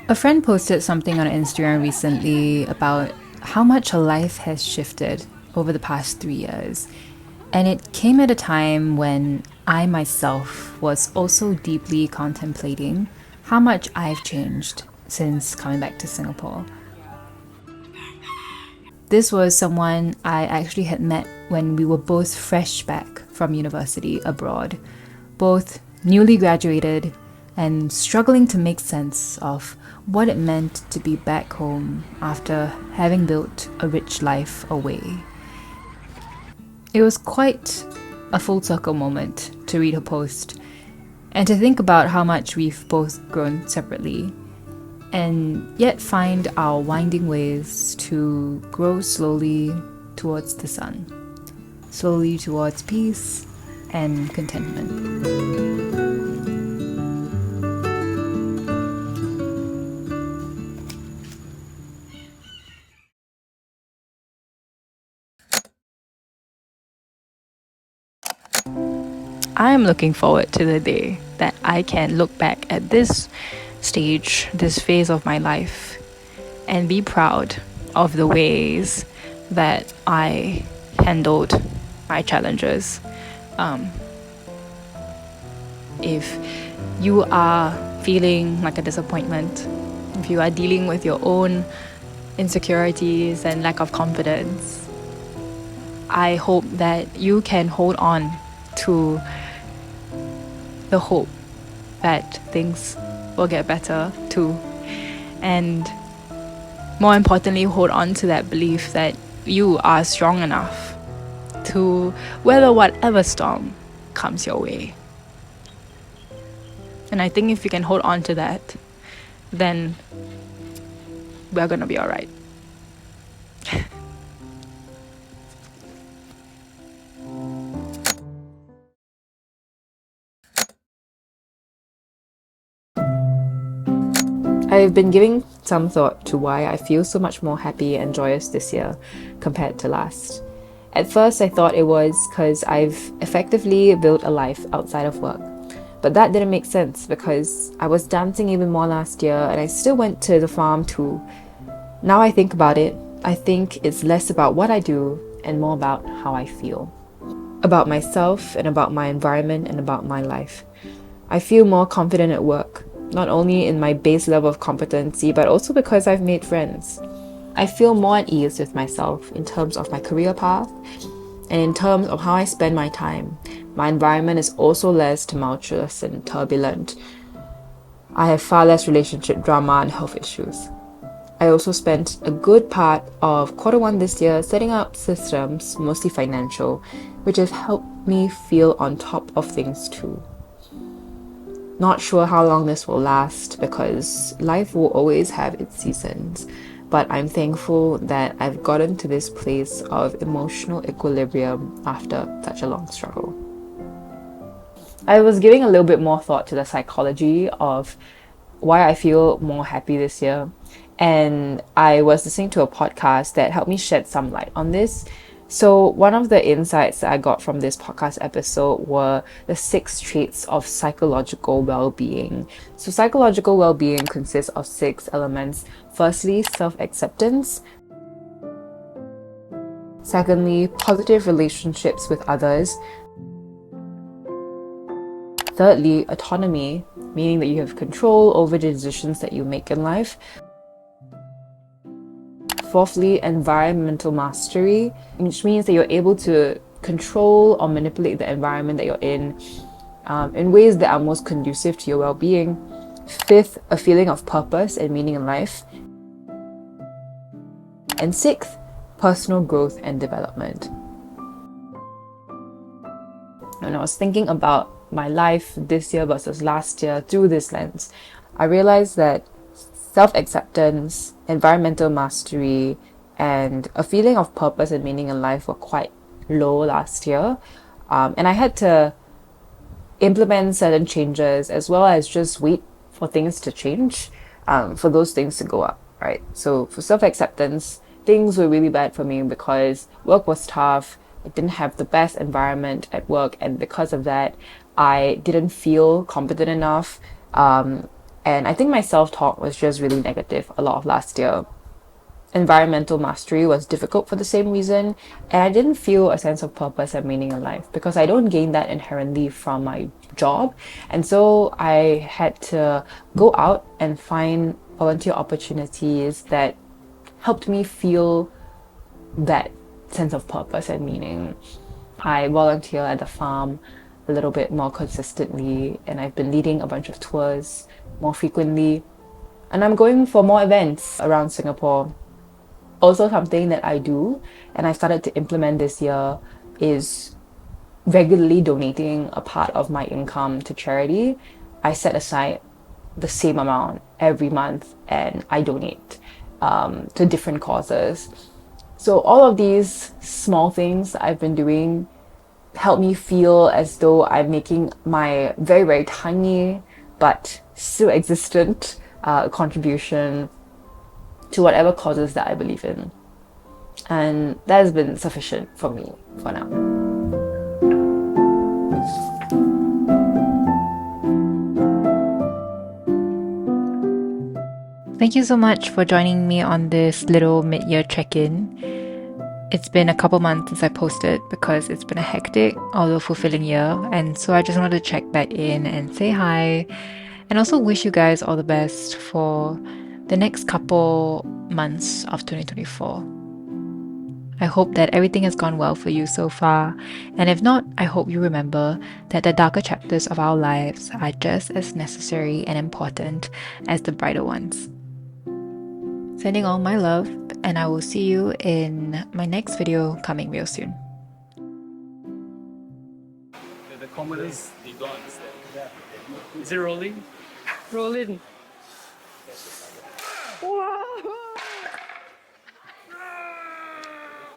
A friend posted something on Instagram recently about how much her life has shifted over the past 3 years. And it came at a time when I myself was also deeply contemplating how much I've changed since coming back to Singapore. This was someone I actually had met when we were both fresh back from university abroad, both newly graduated and struggling to make sense of what it meant to be back home after having built a rich life away. It was quite a full circle moment to read her post and to think about how much we've both grown separately and yet find our winding ways to grow slowly towards the sun, slowly towards peace and contentment. I am looking forward to the day that I can look back at this stage, this phase of my life, and be proud of the ways that I handled my challenges. If you are feeling like a disappointment, if you are dealing with your own insecurities and lack of confidence, I hope that you can hold on to the hope that things will get better too. And more importantly, hold on to that belief that you are strong enough to weather whatever storm comes your way. And I think if you can hold on to that, then we're gonna be alright. I've been giving some thought to why I feel so much more happy and joyous this year compared to last. At first, I thought it was because I've effectively built a life outside of work. But that didn't make sense because I was dancing even more last year and I still went to the farm too. Now I think about it, I think it's less about what I do and more about how I feel. About myself and about my environment and about my life. I feel more confident at work, not only in my base level of competency, but also because I've made friends. I feel more at ease with myself in terms of my career path and in terms of how I spend my time. My environment is also less tumultuous and turbulent. I have far less relationship drama and health issues. I also spent a good part of Q1 this year setting up systems, mostly financial, which have helped me feel on top of things too. Not sure how long this will last because life will always have its seasons, but I'm thankful that I've gotten to this place of emotional equilibrium after such a long struggle. I was giving a little bit more thought to the psychology of why I feel more happy this year, and I was listening to a podcast that helped me shed some light on this. So one of the insights that I got from this podcast episode were the 6 traits of psychological well-being. So psychological well-being consists of 6 elements. Firstly, self-acceptance. Secondly, positive relationships with others. Thirdly, autonomy, meaning that you have control over the decisions that you make in life. Fourthly, environmental mastery, which means that you're able to control or manipulate the environment that you're in ways that are most conducive to your well-being. Fifth, a feeling of purpose and meaning in life. And sixth, personal growth and development. When I was thinking about my life this year versus last year through this lens, I realized that self-acceptance, environmental mastery, and a feeling of purpose and meaning in life were quite low last year. And I had to implement certain changes as well as just wait for things to change, for those things to go up, right? So for self-acceptance, things were really bad for me because work was tough. I didn't have the best environment at work, and because of that, I didn't feel competent enough. And I think my self-talk was just really negative a lot of last year. Environmental mastery was difficult for the same reason, and I didn't feel a sense of purpose and meaning in life because I don't gain that inherently from my job. And so I had to go out and find volunteer opportunities that helped me feel that sense of purpose and meaning. I volunteer at the farm a little bit more consistently, and I've been leading a bunch of tours more frequently. And I'm going for more events around Singapore. Also, something that I do and I started to implement this year is regularly donating a part of my income to charity. I set aside the same amount every month and I donate to different causes. So all of these small things I've been doing help me feel as though I'm making my very, very tiny but still existent contribution to whatever causes that I believe in. And that has been sufficient for me for now. Thank you so much for joining me on this little mid-year check-in. It's been a couple months since I posted because it's been a hectic, although fulfilling year, and so I just wanted to check back in and say hi, and also wish you guys all the best for the next couple months of 2024. I hope that everything has gone well for you so far, and if not, I hope you remember that the darker chapters of our lives are just as necessary and important as the brighter ones. Sending all my love, and I will see you in my next video coming real soon. The commoners, they don't understand. Is it rolling? Rolling. Wow!